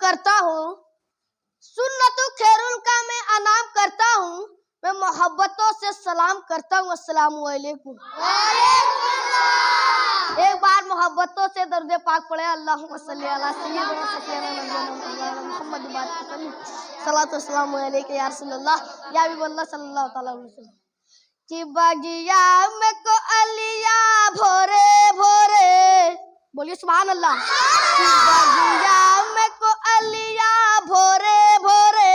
करता हूँ, सुन्नतु खैरुल का मैं अनाम करता हूँ, मैं मोहब्बतों से सलाम करता हूँ। अस्सलामु अलैकुम। एक बार मोहब्बतों से दर्द पाक पढ़े। अल्लाहुम्मा सल्ली अला सय्यिदना मुहम्मद सल्लल्लाहु अलैहि या रसूलल्लाह या हबीबल्लाह सल्लल्लाहु अलैहि वसल्लम। कि बगिया में को अलिया भोरे भोरे, बोलिए सुभान अल्लाह। कि बगिया में को अलिया भोरे भोरे,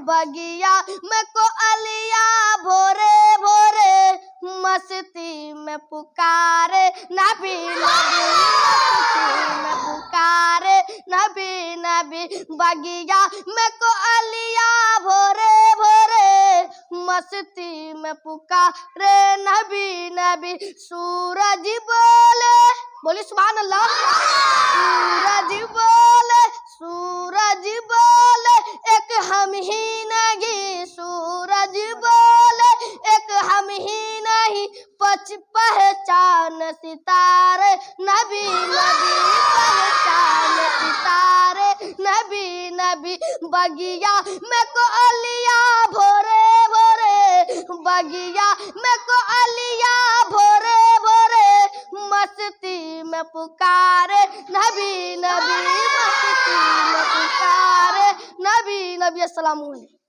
बगिया में को अलिया भोरे भोरे, मस्ती में पुकारे नबी नबी, मस्ती में पुकारे नबी नबी। बगिया में को अलिया भोरे भोरे, मस्ती में पुकारे नबी नबी। सूरज बोले, बोलिए सुभान अल्लाह। सूरज बोले, सूरज बोले एक हम ही नहीं, सूरज बोले एक हम ही नहीं, पहचान सितारे नबी नबी, पहचान सितारे नबी नबी। बगिया में को अलिया भोरे भोरे, बगिया में को अलिया भोरे भोरे, मस्ती में पुकारे नबी नबी, मस्ती में पुकारे नबी नबी। अस्सलाम वालेकुम।